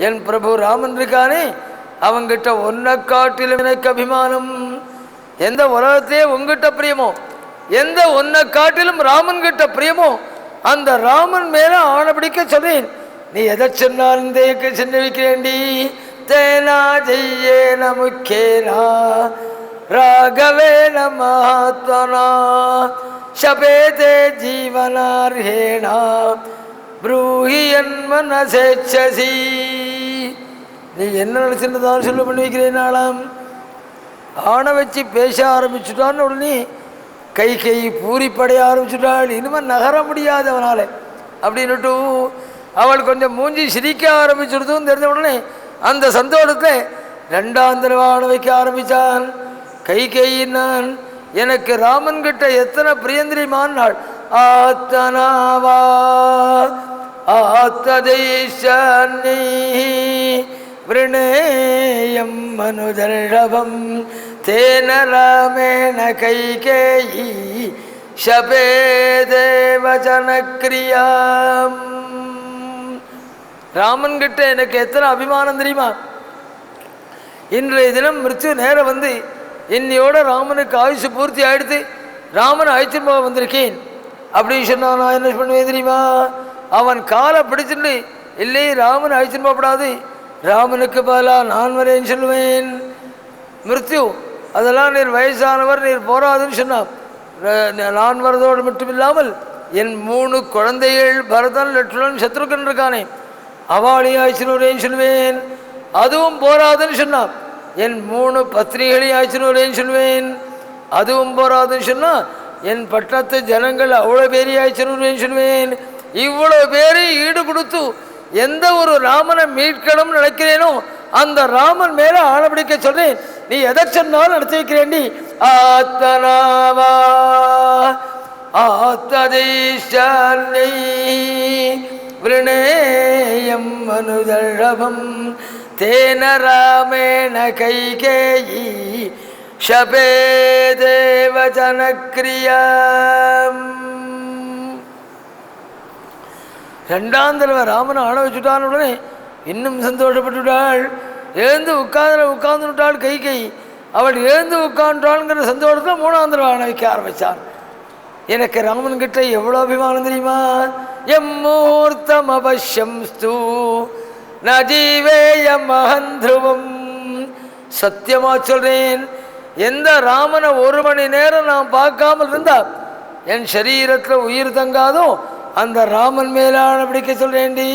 என் பிரபு ராமன் இருக்கானே, அவங்கிட்ட ஒன்றை காட்டிலும் எனக்கு அபிமானம். எந்த உலகத்தையே உங்ககிட்ட பிரியமோ, எந்த ஒன்றை காட்டிலும் ராமன் கிட்ட பிரியமோ, அந்த ராமன் மேல ஆணை சொல்றேன். நீ எதை சொன்னாலும் தேக்க சென்று வைக்கிறேன்டி. தேனா ஜெய்யேன முக்கேனா ராகவேன மகாத்மனா ஷபேதே ஜீவனார்ஹேனா ப்ரூஹி மனசேச்சசி. நீ என்ன நினைச்சிருந்தாலும் சொல்ல பண்ணி வைக்கிறேனாலாம். ஆணை வச்சு பேச ஆரம்பிச்சுட்டான்னு உடனே கை பூரிப்படைய ஆரம்பிச்சுட்டாள். இனிமேல் நகர முடியாது அவனால் அப்படின்னுட்டு அவள் கொஞ்சம் மூஞ்சி சிரிக்க ஆரம்பிச்சுடுதுன்னு தெரிஞ்ச உடனே அந்த சந்தோஷத்தில் ரெண்டாம் தடவை ஆணை வைக்க ஆரம்பித்தான். கையினான் எனக்கு ராமன் கிட்ட எத்தனை பிரியந்திரிமான் நாள். ஆத்தனாவா ஆத்ததைஷான்னி விருணேயம் மனுதர்ஷபம் தேன ராமேண கைகேயி ஷபேதேவ ஜனக்ரியாம். ராமன் கிட்ட எனக்கு எத்தனை அபிமானம் தெரியுமா. இன்றைய தினம் மிருத்யு நேரம் வந்து இன்னையோட ராமனுக்கு ஆயுசு பூர்த்தி ஆயிடுத்து, ராமன் அழைச்சிட்டு போக வந்திருக்கேன் அப்படின்னு சொன்னான். நான் என்ன பண்ணுவேன் தெரியுமா, அவன் காலை பிடிச்சிட்டு இல்லை ராமன் அழைச்சிட்டு போகப்படாது, ராமனுக்கு பதிலாக நான் வரேன்னு சொல்லுவேன். மிருத்யு அதெல்லாம் நீர் வயசானவர், நீர் போராதுன்னு சொன்னான். நான் வரதோடு மட்டும் இல்லாமல் என் 3 குழந்தைகள் பரதன் லட்சுமணன் சத்ருகன் இருக்கானே, அவளையும் அழைச்சின்னு வரேன்னு சொல்லுவேன். அதுவும் போராதுன்னு சொன்னான். என் 3 பத்னிகளையும் அழைச்சின்னு வரேன்னு சொல்லுவேன். அதுவும் போராதுன்னு சொன்னால் என் பட்டத்து ஜனங்கள் அவ்வளோ பேரையும் அழைச்சின்னு வரேன்னு சொல்லுவேன். இவ்வளோ பேரையும் ஈடு கொடுத்து எந்த ஒரு ராமனை மீட்கணும்னு நினைக்கிறேனோ அந்த ராமன் மேலே ஆணை சொல்றேன். நீ எதை சொன்னாலும் நடத்தி வைக்கிறேன்டி. ஆத்தனாவா ஆத்ததைஷான்னை விருணேயம் மனுதர்ஷபம் தேன ராமேண கைகேயி ஷபேதேவ ஜனக்ரியாம். ரெண்டாம் தடவை ராமனை ஆணை வச்சுட்டான். உடனே இன்னும் சந்தோஷப்பட்டுவிட்டாள். எழுந்து உட்கார்ந்து விட்டாள் கை. அவள் எழுந்து உட்கார்ந்தாள்ங்கிற சந்தோஷத்தில் 3ஆம் தடவை ஆணை வைக்க ஆரம்பித்தாள். எனக்கு ராமன் கிட்ட எவ்வளோ அபிமானம் தெரியுமா. எம்மூர்த்தம் அவசியம்ஸ்து நஜீவேய மகந்திருவம். சத்தியமா சொல்றேன், எந்த ராமனை 1 மணி நேரம் நான் பார்க்காமல் இருந்தா என் சரீரத்தில் உயிர் தங்காதோ அந்த ராமன் மேலான பிடிக்க சொல்றேன்டி.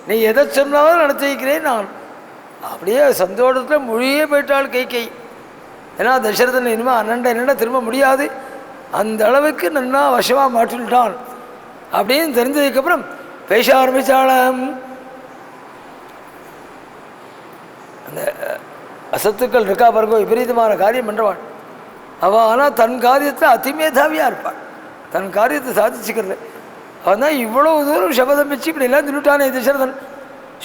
நீ எதை சொன்னாலும் நடத்தி வைக்கிறேன் நான். அப்படியே சந்தோஷத்தில் மொழியே போயிட்டாள் கை. ஏன்னா தசரதன் இனிமேல் என்னென்ன திரும்ப முடியாது, அந்த அளவுக்கு நன்னா வசமாக மாற்றிவிட்டான் அப்படின்னு தெரிஞ்சதுக்கப்புறம் பேச ஆரம்பித்தாளாம். அந்த அசத்துக்கள் இருக்கா பாருங்க, விபரீதமான காரியம் பண்ணுறவாள் அவள். ஆனால் தன் காரியத்தில் அதிமேதாவியாக இருப்பாள், தன் காரியத்தை சாதிச்சுக்கிறது. அவன் தான் இவ்வளவு தூரம் சபதம் வச்சு இப்படி எல்லாம் சொல்லிட்டானே தசரதன்.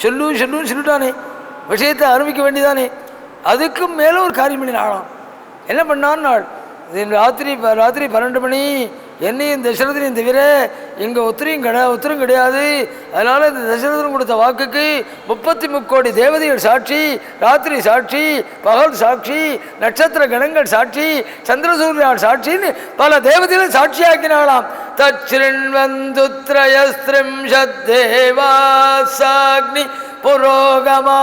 சொல்லுன்னு சொல்லிட்டானே, விஷயத்தை ஆரம்பிக்க வேண்டியதானே. அதுக்கும் மேலே ஒரு காரியம் பண்ணி நாளாம். என்ன பண்ணான்னு நாள் ராத்திரி 12 மணி என்னையும் தசரதனையும் தவிர இங்கே உத்தரம் கிடையாது. அதனால் இந்த தசரதன் கொடுத்த வாக்குக்கு 33 கோடி தேவதைகள் சாட்சி, ராத்திரி சாட்சி, பகல் சாட்சி, நட்சத்திர கணங்கள் சாட்சி, சந்திரசூரியால் சாட்சின்னு பல தேவதைகளும் சாட்சியாக்கினாலாம். தச்சிரண்வந்துத்ரயஸ்திரிம்ஷத்தேவாசாக்னி புரோகமா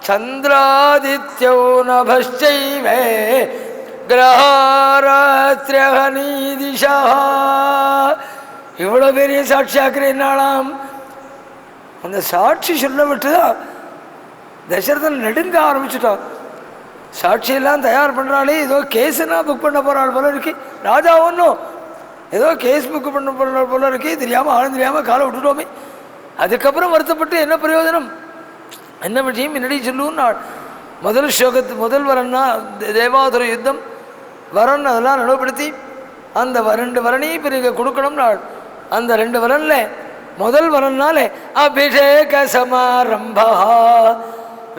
சந்திராதித்யோ நபஸ்சைவே கிரகாராத்ரியகநீதிஷா. இவ்வளோ பெரிய சாட்சியாக்குறேன்னாலாம். அந்த சாட்சி சொல்ல விட்டுதான் தசரதன் நடுங்க ஆரம்பிச்சுட்டான். சாட்சியெல்லாம் தயார் பண்ணுறாளே, ஏதோ கேஸுனா புக் பண்ண போகிறாள் போல இருக்கு. ராஜா ஒன்றும் ஏதோ கேஸ் புக் பண்ண போல இருக்கு, தெரியாமல் ஆளும் தெரியாமல் காலை விட்டுட்டோமே. அதுக்கப்புறம் வருத்தப்பட்டு என்ன பிரயோஜனம், என்ன விஷயம் முன்னாடி சொல்லுன்னு நாள். முதல் வரன்னா தேவாதுர யுத்தம் வரன் அதெல்லாம் நடுவுப்படுத்தி அந்த 2 வரனையும் பிறகு கொடுக்கணும் நாள். அந்த 2 வரன்ல முதல் வரன்னாலே அபிஷேக சமாரம்பா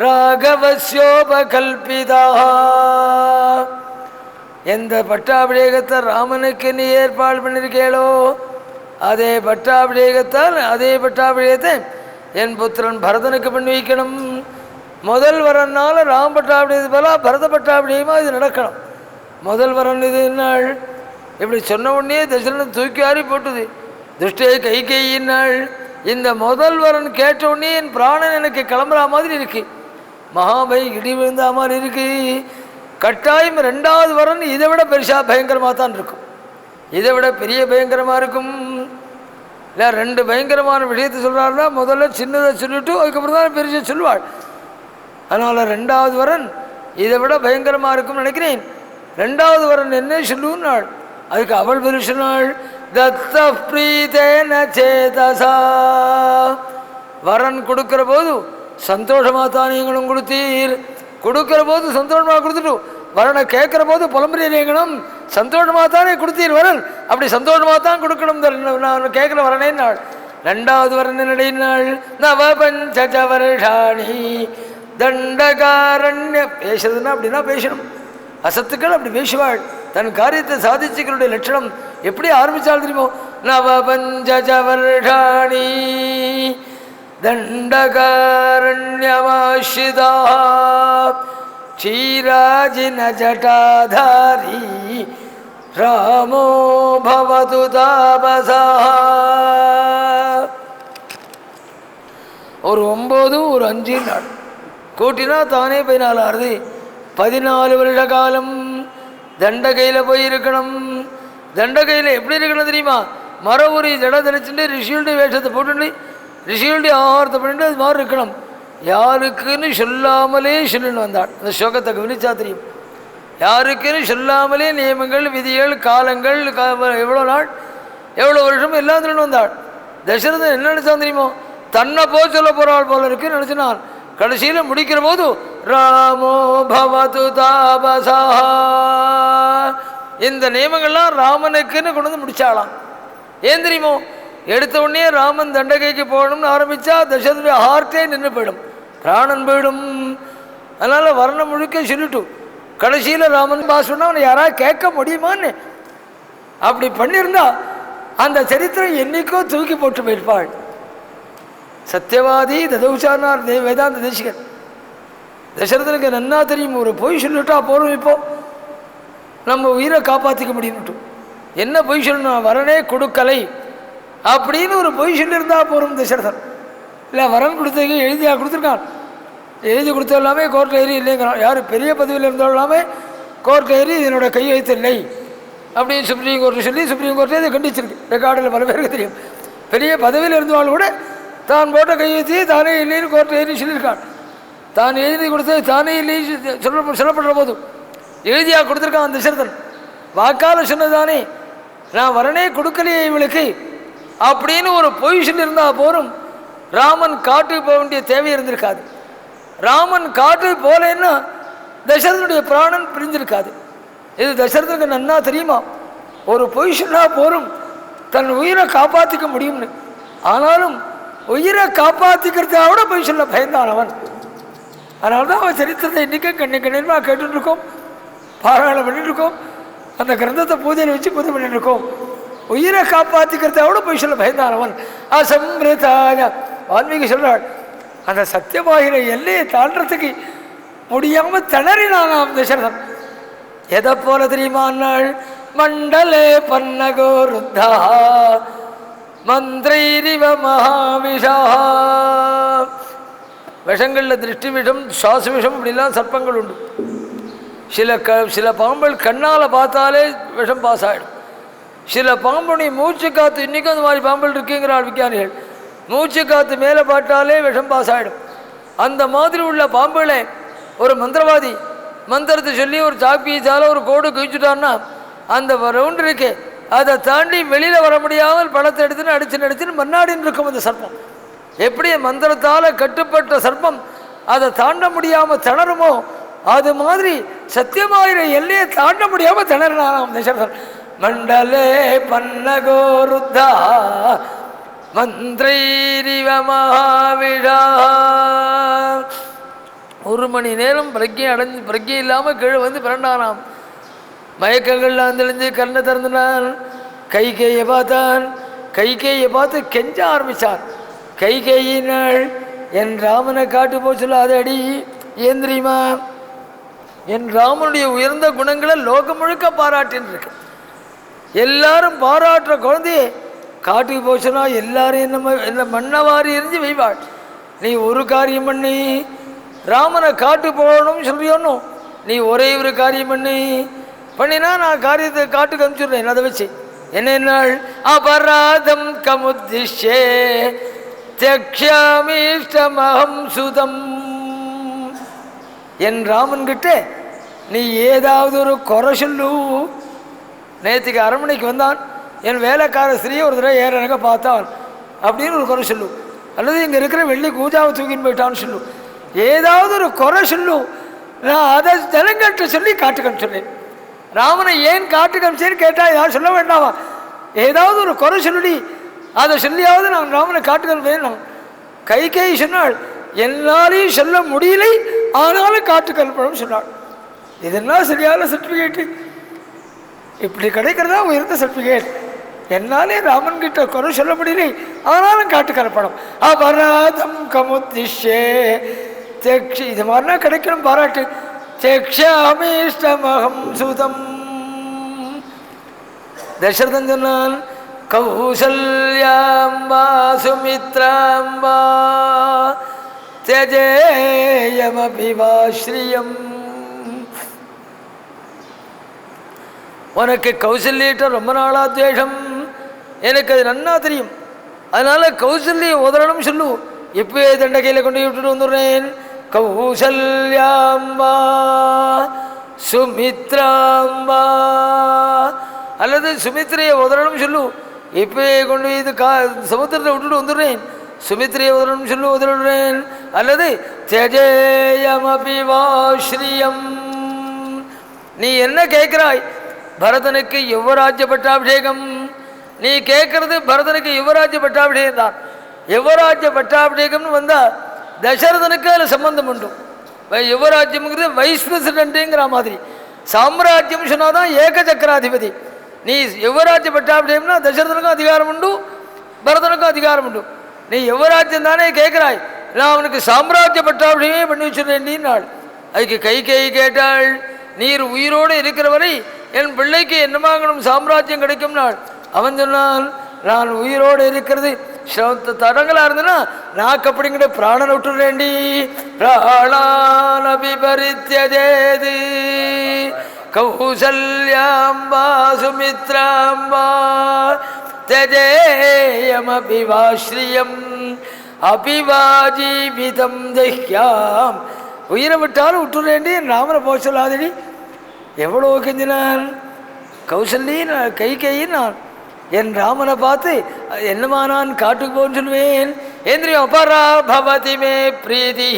ராகவஸ்யோபகல்பிதா. எந்த பட்டாபிஷேகத்தை ராமனுக்கு நீ ஏற்பாடு பண்ணியிருக்கேளோ அதே பட்டாபிஷேகத்தை என் புத்திரன் பரதனுக்கு பண்ணி வைக்கணும். முதல் வரனால ராம பட்டாபிடியது போல பரத பட்டாபிடியுமா இது நடக்கணும். முதல் வரன் இது என்னாள் இப்படி சொன்ன உடனே தசரதன் தூக்கி ஆறி போட்டுது. துஷ்டே கைகேயினாள். இந்த முதல் வரன் கேட்ட உடனே என் பிராணன் எனக்கு கிளம்புற மாதிரி இருக்கு, மகாபை இடி விழுந்த மாதிரி இருக்கு. கட்டாயம் ரெண்டாவது வரன் இதை விட பெருசா பயங்கரமாக தான் இருக்கும், இதை விட பெரிய பயங்கரமாக இருக்கும். இல்லை ரெண்டு பயங்கரமான விஷயத்தை சொல்கிறாருன்னா முதல்ல சின்னதை சொல்லிவிட்டு அதுக்கப்புறம் தான் பெருசாக சொல்லுவாள். அதனால் ரெண்டாவது வரன் இதை விட பயங்கரமாக இருக்கும்னு நினைக்கிறேன். ரெண்டாவது வரன் என்ன சொல்லுன்னாள், அதுக்கு அவள் பதில் சொன்னாள், தத்த பிரீதேன சேதசா. வரன் கொடுக்கிற போது சந்தோஷமாக தான் நீங்களும் கொடுத்தீர், கொடுக்கிற போது சந்தோஷமாக கொடுத்துட்டு வரனை கேட்குற போது புலம்புறீங்களும் சந்தோஷமாக தானே கொடுத்தீர் வரன், அப்படி சந்தோஷமாக தான் கொடுக்கணும். நான் கேட்குற வரனே நாள். ரெண்டாவது வரன் நடையினாள் நவபஞ்ச வருஷாணி தண்டகாரண்ய. பேசுறதுன்னா அப்படின்னா பேசணும், அசத்துக்கள் அப்படி பேசுவாள். தன் காரியத்தை சாதிச்சுக்களுடைய லட்சணம் எப்படி ஆரம்பிச்சால் தெரியுமோ, நவபஞ்ச வருஷாணி தண்டகாரண்யமாஷிதா க்ஷீராஜின ஜட்டாதாரி ராமோ பவது தாபசா. ஒரு 9 ஒரு 5 நாள் கூட்டினா தானே 14 ஆறுது. 14 வருட காலம் தண்டகையில் போயிருக்கணும். தண்டகையில் எப்படி இருக்கணும் தெரியுமா, மர உரி ஜட தரிச்சுட்டு ரிஷியுடைய வேஷத்தை போட்டுட்டு ரிஷியுடைய ஆகாரத்தை பண்ணிட்டு அது மாதிரி இருக்கணும். யாருக்குன்னு சொல்லாமலே சொல்லின்னு வந்தாள். அந்த ஸ்லோகத்தை கவனிச்சா தெரியும். யாருக்குன்னு சொல்லாமலே நியமங்கள் விதிகள் காலங்கள் எவ்வளோ நாள் எவ்வளோ வருஷம் எல்லாம் சொல்லிட்டு வந்தாள். தசரதன் என்ன நினைச்சான் தெரியுமோ, தன்னை சொல்ல போகிறாள் போல இருக்குன்னு நினச்சினான். கடைசியில் முடிக்கிற போது ராமோ பவது தாபசா, இந்த நியமங்கள்லாம் ராமனுக்குன்னு கொண்டு வந்து முடிச்சாலாம். ஏன் தெரியுமோ, எடுத்த உடனே ராமன் தண்டகைக்கு போகணும்னு ஆரம்பித்தா தசரதுடைய ஹார்ட்டே நின்று போயிடும், பிராணன் போயிடும். அதனால் வர்ணம் முழுக்க சொல்லிட்டு கடைசியில் ராமன் பாசம்னா அவனை யாராவது கேட்க முடியுமான்னு அப்படி பண்ணியிருந்தா அந்த சரித்திரம் என்னைக்கோ தூக்கி போட்டு போயிருப்பாள். சத்தியவாதி ததௌச்சானார் வேதாந்த தேசிகன். தசரதனுக்கு நன்னா தெரியும், ஒரு பொய் சொல்லிட்டா போகிறோம் இப்போ நம்ம உயிரை காப்பாற்றிக்க முடியும்ட்டு. என்ன பொய் சொல்லணும், வரனே கொடுக்கலை அப்படின்னு ஒரு பொய் சொல்லியிருந்தா போகிறோம் தசரதன். இல்லை வரன் கொடுத்தது எழுதியாக கொடுத்துருக்கான், எழுதி கொடுத்த எல்லாமே கோர்ட்டில் ஏறி இல்லைங்கிறான். யார் பெரிய பதவியில் இருந்தாலும் எல்லாமே கோர்ட்டில் ஏறி என்னோட கையெழுத்து இல்லை அப்படின்னு சுப்ரீம் கோர்ட்டு சொல்லி சுப்ரீம் கோர்ட்டே இதை கண்டிச்சிருக்கு. ரெக்கார்டில் பல பேருக்கு தெரியும். பெரிய பதவியில் இருந்தாலும் கூட தான் போட்ட கையெழுத்தி தானே இல்லைன்னு கோர்ட்டில் ஏறி சொல்லியிருக்கான். தான் எழுதி கொடுத்தது தானே இல்லை சொல்லப்படுற போதும் எழுதியாக கொடுத்துருக்கான் அந்த தசரதன். வாக்கால் சொன்னதானே நான் வரனே கொடுக்கலையே இவளுக்கு அப்படின்னு ஒரு பொய் சொல்லியிருந்தால் போரும் ராமன் காட்டுக்கு போக வேண்டிய தேவை இருந்திருக்காது. ராமன் காட்டுக்கு போகலன்னா தசரதனுடைய பிராணன் பிரிஞ்சிருக்காது. இது தசரதனுக்கு நன்னா தெரியுமா, ஒரு பொய் சொன்னால் போரும் தன் உயிரை காப்பாற்றிக்க முடியும்னு. ஆனாலும் உயிரை காப்பாற்றிக்கிறதுக்காக கூட பொய் சொல்ல பயந்தான் அவன். அதனால தான் அவன் சரித்திரத்தை இன்றைக்கே கண்ணியமாக கேட்டுருக்கோம், பாராயணம் பண்ணிட்டுருக்கோம், அந்த கிரந்தத்தை பூஜையில் வச்சு பூஜை பண்ணிட்டுருக்கோம். உயிரை காப்பாற்றிக்கிறத விட பொய் சொல்ல பயந்தான் அவன். அசம்பிரதாய வால்மீகி சொல்கிறாள், அந்த சத்தியமாகிற எல்லையை தாண்டறதுக்கு முடியாமல் திணறினானாம் தசரதன். எதை போல தெரியுமான்னாள், மண்டலே பன்னகோ ருத்தா மந்திரைரிவ மகாவிஷா. விஷங்களில் திருஷ்டி விஷம் சுவாச விஷம் இப்படிலாம் சர்ப்பங்கள் உண்டு. சில பாம்புகள் கண்ணால் பார்த்தாலே விஷம் பாஸ் ஆகிடும். சில பாம்புடைய மூச்சு காற்று, இன்றைக்கும் அந்த மாதிரி பாம்புகள் இருக்குங்கிறாள் விஞ்ஞானிகள். மூச்சு காற்று மேலே பாட்டாலே விஷம் பாஸ் ஆகிடும். அந்த மாதிரி உள்ள பாம்புகளை ஒரு மந்திரவாதி மந்திரத்தை சொல்லி ஒரு சாப்பியத்தால் ஒரு கோடு குவிச்சுட்டான்னா அந்த ரவுண்டு இருக்கு, அதை தாண்டி வெளியில் வர முடியாமல் பழத்தை அடிச்சுன்னு மன்னாடின்னு இருக்கும் அந்த சர்ப்பம். எப்படி மந்திரத்தால் கட்டுப்பட்ட சர்ப்பம் அதை தாண்ட முடியாமல் திணறுமோ அது மாதிரி சத்தியமாயிர எல்லையை தாண்ட முடியாமல் திணறினாராம் தசரதன். மண்டலே பன்னகோ ருத்தா மந்திரைரிவ மகாவிஷா. 1 மணி நேரம் பிரஜை இல்லாமல் கீழே வந்து பிறண்டானாம். மயக்கங்கள்லாம் தெளிஞ்சு கண்ணை திறந்துனான். கைகேயை பார்த்தான். கைகேயை பார்த்து கெஞ்ச ஆரம்பித்தான். கைகையினாள் என் ராமனை காட்டு போ சொல்லாத அடி. ஏன் தெரியுமா? என் ராமனுடைய உயர்ந்த குணங்களை லோகம் முழுக்க பாராட்டின்னு இருக்கு. எல்லாரும் பாராட்டுற குழந்தைய காட்டுக்கு போச்சுன்னா எல்லாரும் என்ன மண்ணவாரி எரிஞ்சு வைவாள். நீ ஒரு காரியம் பண்ணி ராமனை காட்டு போகணும்னு சொல்றியோன்னு நீ ஒரே ஒரு காரியம் பண்ணினா நான் காரியத்தை காட்டுக்கு அனுப்பிச்சுடுறேன். அதை வச்சு என்னென்னால் அபராதம் கமுத்திஷே தக்ஷாமீஷ்டமஹம் சுதம். என் ராமன் கிட்ட நீ ஏதாவது ஒரு குறை சொல்லு. நேற்றுக்கு அரண்மனைக்கு வந்தான், என் வேலைக்கார ஸ்திரீயை ஒரு தடவை ஏறனக்க பார்த்தான் அப்படின்னு ஒரு குறை சொல்லு. அல்லது இங்கே இருக்கிற வெள்ளி கூஜாவை தூக்கின்னு போயிட்டான்னு சொல்லு. ஏதாவது ஒரு குறை சொல்லு, நான் அதை ஜனங்கள்கிட்ட சொல்லி காட்டுக்கு அனுப்பிச்சுடுறேன். ராமனை ஏன் காட்டுக்கு அனுப்பிச்சேன்னு கேட்டால் யாரும் சொல்ல வேண்டாமா? ஏதாவது ஒரு குறை சொல்லுடி, அதை சொல்லியாவது நான் ராமனை காட்டுக்கு அனுப்புவேன். கைகை சொன்னாள், எல்லாரையும் சொல்ல முடியலை, ஆனாலும் காட்டுக்கு அனுப்பணும் சொன்னாள். இதெல்லாம் சரியான சர்டிஃபிகேட்டு. இப்படி கிடைக்கிறதா உயர்ந்த சர்டிஃபிகேட். என்னாலே ராமன் கிட்ட குறை சொல்ல முடியலை, ஆனாலும் காட்டுக்கு அனுப்பணும். அபராதம் கமுத்திஷே தெக்ஷி, இது மாதிரினா கிடைக்கணும் பாராட்டு. தெக்ஷாமீஷ்டமஹம் சுதம். தசரதன் சொன்னான், கௌசல்யாம்பா சுமித்ராம்பா தியஜேயமபிவாஸ்ரியம். உனக்கு கௌசல்யிட்ட ரொம்ப நாளா துவேஷம், எனக்கு அது நன்னா தெரியும். அதனால கௌசல்யை உதறணும் சொல்லு. இப்பவே தண்டகையில் கொண்டு விட்டுட்டு வந்துடுறேன். கௌசல்யாம்பா சுமித்ராம்பா, அல்லது சுமித்ரையை உதறணும் சொல்லு. இப்பவே கொண்டு இது சமுத்திரத்தை விட்டுட்டு வந்துடுறேன். சுமித்ரையை உதறணும் சொல்லு, உதறிடுறேன். அல்லது தியஜேயமபிவாஸ்ரியம். நீ என்ன கேட்கிறாய்? பரதனுக்கு யுவராஜ்ய பட்டாபிஷேகம். நீ கேட்கறது பரதனுக்கு யுவராஜ்ய பட்டாபிஷேகம் தான். யுவராஜ்ய பட்டாபிஷேகம்னு வந்தால் தசரதனுக்கு அதில் சம்பந்தம் உண்டு. யுவராஜ்யம்ங்கிறது வைஸ் பிரசிடென்ட்டுங்கிற மாதிரி. சாம்ராஜ்யம் சொன்னால் தான் ஏக சக்கராதிபதி. நீ யுவராஜ்ய பட்டாபிஷேகம்னா தசரதனுக்கும் அதிகாரம் உண்டு, பரதனுக்கும் அதிகாரம் உண்டு. நீ யுவராஜ்யம் தானே கேட்கிறாய், நான் அவனுக்கு சாம்ராஜ்ய பட்டாபிஷேகமே பண்ணி வச்சுருந்தேன் நீ நாள். அதுக்கு கைகேயி கேட்டாள், நீர் உயிரோடு இருக்கிற வரை என் பிள்ளைக்கு என்ன வாங்கணும், சாம்ராஜ்யம் கிடைக்கும் நாள். அவன் சொன்னான், நான் உயிரோடு இருக்கிறது தடங்களா இருந்தனா நாக்கு அப்படிங்கிற பிராணனை விட்டுறேண்டி. பிராணானபிபரித்யஜேதி கௌசல்யாம்பா சுமித்ராம்பா தஜேயமபிவாஸ்ரியம் அபிவாஜீவிதம் தஹ்யாம். உயிரை விட்டாலும் விட்டுறேண்டி, ராமனை போக சொல்லாதடி. எவ்வளோ கெஞ்சினான் கௌசல்யின் கைகையின். நான் என் ராமனை பார்த்து என்னமா நான் காட்டுக்கு போன்னு சொல்லுவேன். ஏந்திரியம் அபரா பவதி மே பிரீதி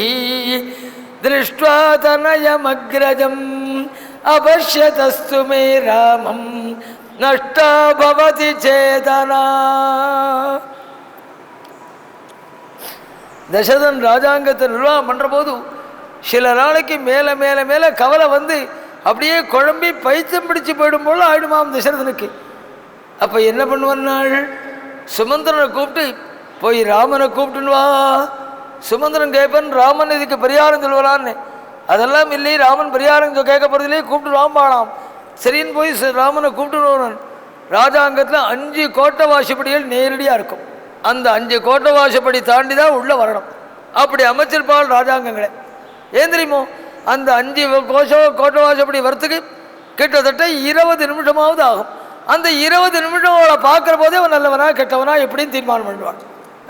திருஷ்ட்வா தனயமக்ரஜம் அபஷ்யதஸ்து மே ராமம் நஷ்டா பவதி சேதனா. தசரதன் ராஜாங்கத்தை நிர்வாகம் பண்ணுற போது சில நாளைக்கு மேலே மேலே மேலே கவலை வந்து அப்படியே குழம்பி பைத்தியம் பிடிச்சு போயிடும் போல ஆயிடுமாம் தசரதனுக்கு. அப்போ என்ன பண்ணுவாள், சுமந்திரனை கூப்பிட்டு போய் ராமனை கூப்பிட்டுன்னு வா. சுமந்திரன் கேட்பன், ராமன் இதுக்கு பரிகாரம் சொல்லுவான்னு. அதெல்லாம் இல்லை, ராமன் பரிகாரம் கேட்க போகிறதுலேயே கூப்பிட்டு ராம்பானாம். சரின்னு போய் ராமனை கூப்பிட்டுன்னு வரன். ராஜாங்கத்தில் 5 கோட்டை வாசப்படிகள் நேரடியாக இருக்கும். அந்த 5 கோட்டை வாசப்படி தாண்டி தான் உள்ளே வரணும். அப்படி அமைச்சிருப்பாள் ராஜாங்கங்களை. ஏன் தெரியுமோ, அந்த 5 கோட்டை வாசப்படி வரத்துக்கு கிட்டத்தட்ட 20 நிமிஷமாவது ஆகும். அந்த 20 நிமிஷம் அவளை பார்க்குற போதே அவன் நல்லவனா கெட்டவனா எப்படின்னு தீர்மானம் பண்ணுவான்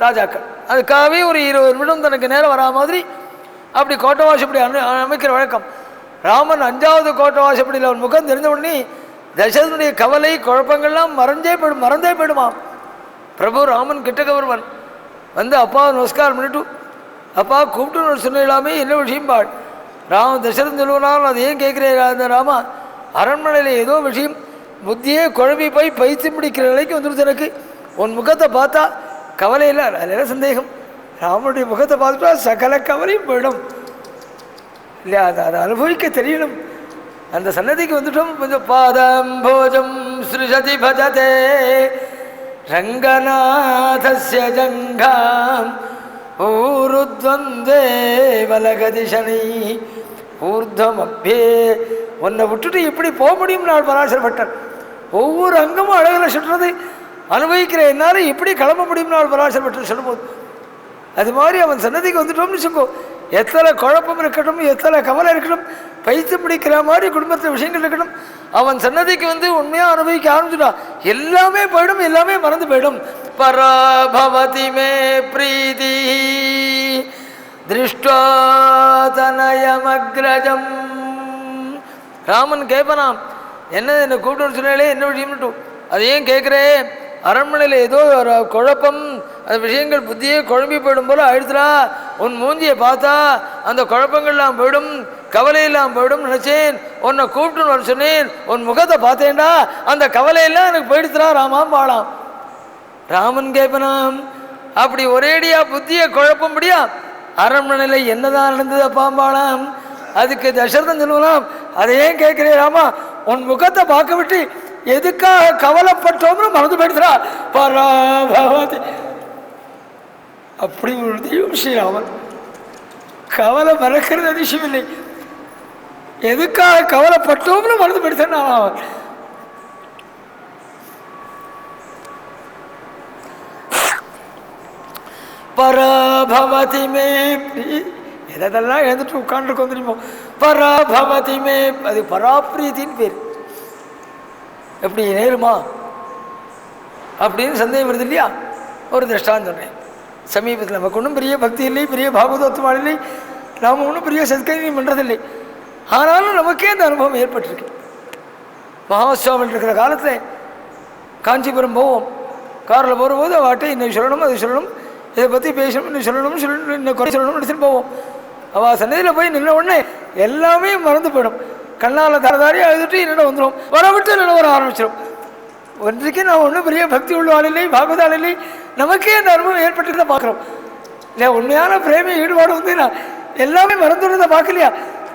ராஜாக்கள். அதுக்காகவே ஒரு 20 நிமிடம் தனக்கு நேரம் வரா மாதிரி அப்படி கோட்டை வாசப்படி அமைக்கிற வழக்கம். ராமன் 5வது கோட்டை வாசப்படியில் அவன் முகம் தெரிஞ்ச உடனே தசரதனுடைய கவலை குழப்பங்கள்லாம் மறந்தே போயிடுமாம். பிரபு ராமன் கிட்டக்க வருவன் வந்து, அப்பா நமஸ்காரம் பண்ணிட்டு, அப்பா கூப்பிட்டு சொன்னாமே என்ன விஷயம்பாள். தசரதன் சொல்லுவனாலும் அது ஏன் கேட்குறேன் அந்த ராமா, அரண்மனையில் ஏதோ விஷயம் புத்தியே குழம்பி போய் பைத்து பிடிக்கிற நிலைக்கு வந்துடுது எனக்கு. உன் முகத்தை பார்த்தா கவலை இல்லை, அதில் சந்தேகம். ராமனுடைய முகத்தை பார்த்துட்டா சகல கவலையும் போயிடும் இல்லையா? அதை அனுபவிக்க தெரியணும். அந்த சன்னதிக்கு வந்துட்டோம். கொஞ்சம் பாதம் போஜம் ஸ்ருஷதி பஜதே ரங்கநாதஸ்ய ஜங்காம் ஊருத்வந்தே வலகதிஷனை ஊர்தம் அப்பே. உன்னை விட்டுட்டு எப்படி போக முடியும்? நான் பராசரப்பட்டேன். ஒவ்வொரு அங்கமும் அழகில் சுற்றுறது அனுபவிக்கிற என்னால் எப்படி கிளம்ப முடியும்? நான் பராசரப்பட்டேன் சொல்லும்போது அது மாதிரி அவன் சன்னதிக்கு வந்துட்டோம்னு வச்சுக்கோ, எத்தனை குழப்பம் இருக்கட்டும், எத்தனை கவலை இருக்கட்டும், பைத்து பிடிக்கிற மாதிரி குடும்பத்தில் விஷயங்கள் இருக்கட்டும், அவன் சன்னதிக்கு வந்து உண்மையாக அனுபவிக்க ஆரம்பிச்சுட்டா எல்லாமே போயிடும், எல்லாமே மறந்து போயிடும். பராபவதி மே பிரீதி திருஷ்டா தனயமக்ரஜம். ராமன் கேட்பனாம், என்னை கூப்பிட்டு சொன்னாலே என்ன விஷயம்ட்டு, அது ஏன் கேட்குறேன்? அரண்மனையில் ஏதோ ஒரு குழப்பம், அந்த விஷயங்கள் புத்தியே குழம்பி போயிடும் போல ஆயிடுச்சுடா. உன் மூஞ்சியை பார்த்தா அந்த குழப்பங்கள்லாம் போயிடும், கவலையெல்லாம் போயிடும் நினச்சேன். உன்னை கூப்பிட்டுன்னு வர சொன்னேன், உன் முகத்தை பார்த்தேன்டா, அந்த கவலையெல்லாம் எனக்கு போயிடுச்சுடா ராமாம் பாலாம். ராமன் கேட்பனாம், அப்படி ஒரேடியா புத்தியை குழப்பம்படியா அரண்மனையில் என்னதான் நடந்தது பாம்பாலாம்? அதுக்கு தசரதன் சொல்லுவலாம், அதை ஏன் கேட்கிறேன் ராமா, உன் முகத்தை பார்க்க விட்டு எதுக்காக கவலைப்பட்டோம்னு மறந்து போயிடுறா பராபவதி. அப்படி ஒரு தெய்வம் ஸ்ரீராமன். கவலை மறக்கிறது அதிசயம் இல்லை, எதுக்காக கவலைப்பட்டோம்னு மறந்து போயிடுறான் அவன். பராபவதி மே, எதெல்லாம் எழுந்துட்டு உட்காந்துருக்கு வந்துருப்போம். பராபவதி மே, அது பராப்ரீத்தின்னு பேர். எப்படி நேருமா அப்படின்னு சந்தேகம் வருது இல்லையா? ஒரு திருஷ்டாந்தம் சொன்னேன். சமீபத்தில் நமக்கு ஒன்றும் பெரிய பக்தி இல்லை, பெரிய பாகவதத்துவம் இல்லை, நாம் ஒன்றும் பெரிய சத்கைரியம் பண்ணுறதில்லை. ஆனாலும் நமக்கே அந்த அனுபவம் ஏற்பட்டிருக்கு. மகாசுவாமிகள் இருக்கிற காலத்தில் காஞ்சிபுரம் போவோம், காரில் போகும்போது அவட்டை இன்னும் சொல்லணும், அது சொல்லணும், இதை பற்றி பேசணும், இன்னும் சொல்லணும், இன்னும் குறை சொல்லணும்னு எடுத்துன்னு போவோம். அவள் சன்னதியில் போய் நின்ன உடனே எல்லாமே மறந்து போயிடும். கண்ணால் தரதாரி அழுதுட்டு என்னோட வந்துடும், வர விட்டு என்னோட வர ஆரம்பிச்சிடும். ஒன்றைக்கு நான் ஒன்றும் பெரிய பக்தி உள்ள ஆள் இல்லை, பாகவத ஆள் இல்லை, நமக்கே அந்த அனுபவம் ஏற்பட்டு தான் பார்க்குறோம் இல்லையா? உண்மையான பிரேம ஈடுபாடு வந்து நான் எல்லாமே மறந்துடுறதை பார்க்கலையா?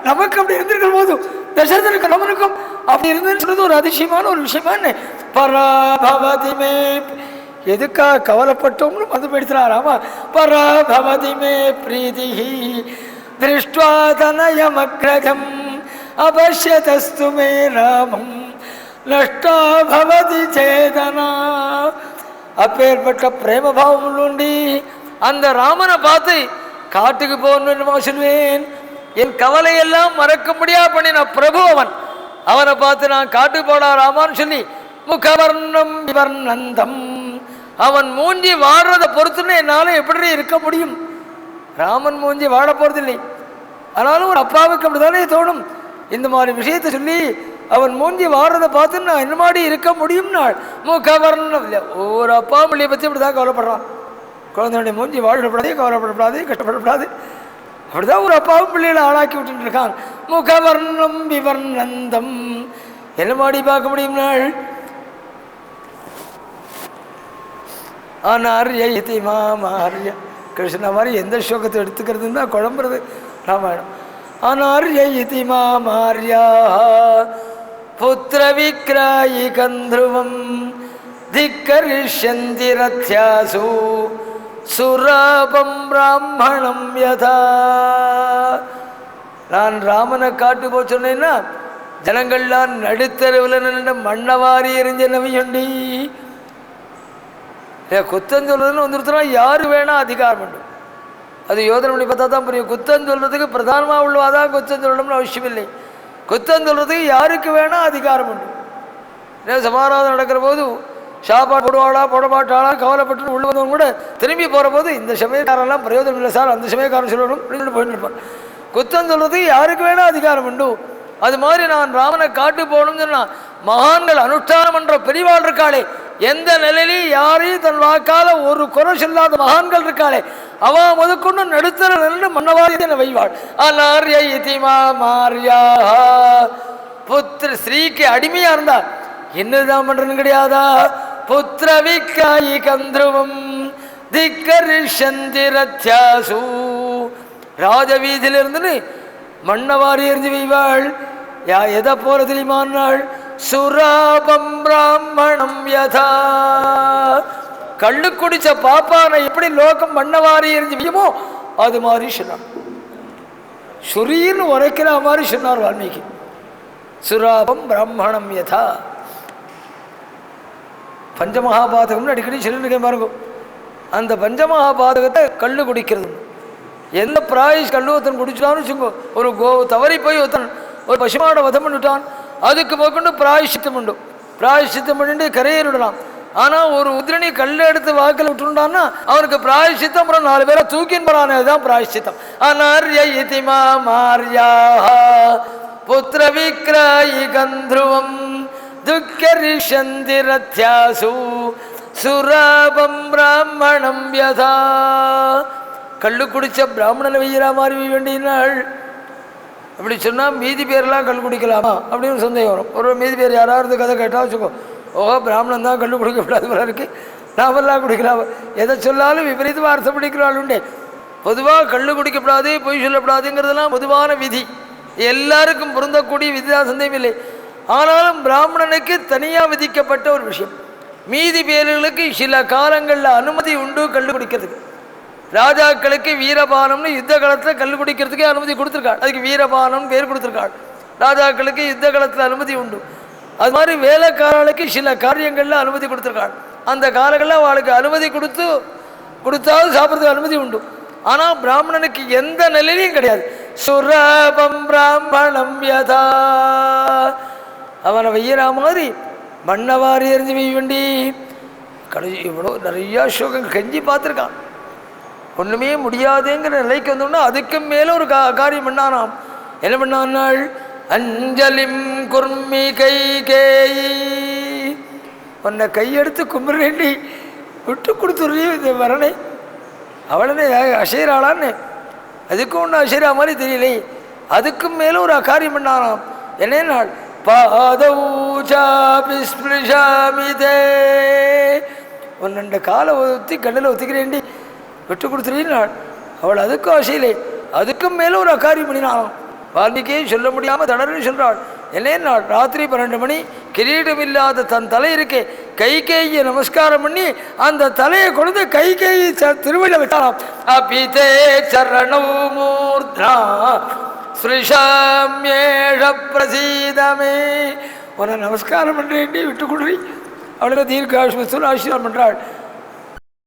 நமக்கு அப்படி இருந்திருக்கிற போதும் தசரதனுக்கு ராமனுக்கும் அப்படி இருந்துன்னு சொல்றது ஒரு அதிசயமான ஒரு விஷயமானு. பராபவதி மே, எதுக்காக கவலைப்பட்டோம்னு மறந்து போயிடுறா ராமா. பராபவதி மே பிரீதி திருஷ்ட்வா தனயமக்ரஜம் அபஷ்யதஸ்து மே ராமம் நஷ்டா பவதி சேதனா. அப்பேற்பட்ட பிரேமபாவம் உள்ளுண்டி அந்த ராமனை பார்த்து காட்டுக்கு போகணும்னு சொல்வேன். என் கவலையெல்லாம் மறக்க முடியா பண்ணின பிரபு அவன். அவனை பார்த்து நான் காட்டுக்கு போடா ராமான்னு சொல்லி முகவர்ணம் விவர்ணந்தம், அவன் மூஞ்சி வாடுறதை பொறுத்துன்னு என்னால் எப்படி இருக்க முடியும்? ராமன் மூஞ்சி வாட போறதில்லை, ஆனாலும் ஒரு அப்பாவுக்கு அப்படித்தானே தோணும். இந்த மாதிரி விஷயத்தை சொல்லி அவன் மூஞ்சி வாடுறதை பார்த்து நான் என்ன மாதிரி இருக்க முடியும்? நாள் முகவர்ணம் இல்லை, ஒவ்வொரு அப்பா பிள்ளையை பற்றி இப்படி தான் கவலைப்படுறான். குழந்தையுடைய மூஞ்சி வாழப்படாதே, கவலைப்படப்படாது, கஷ்டப்படப்படாது, அப்படிதான் ஒரு அப்பாவும் பிள்ளைகளை ஆளாக்கி விட்டு இருக்கான். முகவர்ணம் விவர்ணந்தம், என்ன மாதிரி பார்க்க முடியும்? நாள் ஆனார்யதி மாமார்ய, கிருஷ்ண மாதிரி எந்த ஸ்லோகத்தை எடுத்துக்கிறதுன்னு தான் குழம்புறது ராமாயணம். அனார்யதி மாமார்யா புத்திர விக்ராயி கந்த்ருவம் திக்கரிஷ்யந்தி ரத்யாசு சுராபம் பிராமணம் யதா. நான் ராமனை காட்டு போ சொன்னேன்னா ஜனங்கள்லாம் நடுத்தருவில் நின்று மண்ணவாரி எரிஞ்ச நவியண்டி. குத்தம் சொல்றதுன்னு வந்துருத்தா யாரு வேணா அதிகாரம் உண்டு. அது யோதனை பண்ணி பார்த்தா தான் புரியும். குத்தம் சொல்றதுக்கு பிரதானமாக உள்ளவாதான் குத்தம் சொல்லணும்னு அவசியம் இல்லை. குத்தம் சொல்றதுக்கு யாருக்கு வேணா அதிகாரம் உண்டு. சமாராதம் நடக்கிற போது சாப்பாடு போடுவாளா போட மாட்டாளா கவலைப்பட்டு உள்ள வந்தவங்க கூட திரும்பி போகிற போது இந்த சமயக்காரெல்லாம் பிரயோஜனம் இல்லை சார், அந்த சமயக்காரன் சொல்லணும் அப்படின்னு போயிட்டு இருப்பான். குத்தம் சொல்றதுக்கு யாருக்கு வேணா அதிகாரம் உண்டு. அது மாதிரி நான் ராமனை காட்டு போகணும்னு சொன்னா மகான்கள் அனுஷ்டானம் என்ற பெரிவாள் இருக்காளே, எந்த நிலையிலையும் யாரையும் தன் வாக்கால ஒரு குறை சொல்லாத மகான்கள் இருக்காளே, அவ முதற்கொண்டு நடுத்தர நின்று மன்னவாரி வைவாள். மாரியா புத்திர ஸ்ரீக்கு அடிமையா இருந்தா என்னதான் பண்றதுன்னு கிடையாதா? புத்திர விக்காயி கந்த்ருவம் திக்கரிஷந்தி ரத்யாசு, ராஜவீதியில இருந்து மன்னவாரி எறிஞ்சு வைவாள். எதை போல தெரியுமானாள்? சுராபம் பிராமணம் யதா, கள்ளு குடிச்ச பாப்பானை எப்படி லோகம் மண்ணவாரி எரிஞ்சு வியுமோ அது மாதிரி சொன்னார். சுரீர்னு உரைக்கிற மாதிரி சொன்னார் வால்மீகி. சுராபம் பிராமணம் யதா. பஞ்சமகாபாதகம்னு அடிக்கடி சொல்லிருக்கேன் பாருங்க. அந்த பஞ்சமகாபாதகத்தை கள்ளு குடிக்கிறது. எந்த பிராயிஷ் கள்ளு ஒருத்தன் குடிச்சான்னு வச்சுக்கோ, ஒரு தவறி போய் ஒருத்தன் ஒரு பசுமாட வதம் பண்ணிவிட்டான், அதுக்கு போக்கொண்டு பிராயசித்தம் உண்டு. பிராயசித்தம் பண்ணிட்டு கரையேறிடலாம். ஆனால் ஒரு உதிரணி கல்லை எடுத்து வாக்கில் விட்டுட்டான்னா அவனுக்கு பிராயசித்தம், அப்புறம் 4 பேரை தூக்கின் போறானே, அதுதான் பிராயசித்தம். அனார்யிதிமா மார்யா புத்திர விக்ராயி கந்த்ருவம் துக்கரிஷந்திரத்யாசு சுராபம் பிராமணம் யதா. கள்ளு குடிச்ச பிராமணனை வெய்யரா மாதிரி வேண்டிய நாள். அப்படி சொன்னால் மீதி பேர்லாம் கல் குடிக்கலாமா அப்படின்னு சந்தேகம் வரும். ஒரு மீதி பேர் யாராவது கதை கேட்டால் வச்சுக்கோ, ஓஹோ பிராமணன் தான் கல் குடிக்கப்படாது போல இருக்கு, நாமெல்லாம் குடிக்கலாம். எதை சொல்லாலும் விபரீதமாக அர்த்தம் பிடிக்கிறாள் உண்டே. பொதுவாக கல் குடிக்கப்படாது, பொய் சொல்லப்படாதுங்கிறதுலாம் பொதுவான விதி, எல்லாருக்கும் பொருந்தக்கூடிய விதிதான், சந்தேகம் இல்லை. ஆனாலும் பிராமணனுக்கு தனியாக விதிக்கப்பட்ட ஒரு விஷயம். மீதி பேர்களுக்கு சில காலங்களில் அனுமதி உண்டு கல் குடிக்கிறதுக்கு. ராஜாக்களுக்கு வீரபானம்னு யுத்த காலத்தில் கல் குடிக்கிறதுக்கே அனுமதி கொடுத்துருக்காள். அதுக்கு வீரபானம் பேர் கொடுத்துருக்காள். ராஜாக்களுக்கு யுத்த காலத்தில் அனுமதி உண்டு. அது மாதிரி வேலைக்காரர்களுக்கு சில காரியங்களில் அனுமதி கொடுத்துருக்காள். அந்த காலங்களில் அவளுக்கு அனுமதி கொடுத்தாவது சாப்பிட்றதுக்கு அனுமதி உண்டு. ஆனால் பிராமணனுக்கு எந்த நிலையிலையும் கிடையாது. சுரபம் பிராமணம் யதா. அவனை வெய்யறா மாதிரி மண்ணவாரி எறிஞ்சு வெய்ய வேண்டி கடைசி இவ்வளோ நிறையா சோகம் கெஞ்சி பார்த்துருக்கான். ஒன்றுமே முடியாதுங்கிற நிலைக்கு வந்தோம்னா அதுக்கும் மேலே ஒரு காரியம் பண்ணானாம். என்ன பண்ணான்னாள்? அஞ்சலிம் குர்மி கை கேயி. உன்னை கையெடுத்து கும்பிட்றேண்டி விட்டு கொடுத்துருவியே இந்த வரனை. அவளனே அசைறாளான்னு அதுக்கும் ஒன்று அசைறா மாதிரி தெரியலை. அதுக்கும் மேலே ஒரு காரியம் பண்ணானாம். என்ன நாள்? பாதூச்சாபிஸ்பிருஷாமிதே. ஒன்னண்ட காலை ஒத்தி கண்ணில் ஒத்திக்கிறேன்டி விட்டு கொடுத்துருவீனாள். அவள் அதுக்கும் ஆசையிலே அதுக்கும் மேலே ஒரு அக்காரியம் பண்ணினாலும் வால்மீகியை சொல்ல முடியாமல் தடர்னு சொல்கிறாள். என்னேன்னாள்? ராத்திரி 12 மணி கிரீடம் இல்லாத தன் தலை இருக்கே, கைகேயை நமஸ்காரம் பண்ணி அந்த தலையை கொண்டு கைகேயி திருவிழா விட்டாராம். அபிதே சரணௌ மூர்த்னா ஸ்ரீஷாம்யேஷ பிரசீதமே. உன்னை நமஸ்காரம் பண்ணுறேன்டி விட்டு கொடுறி. அவளோட தீர்க்க ஆசிர்வாதம் பண்ணுறாள்.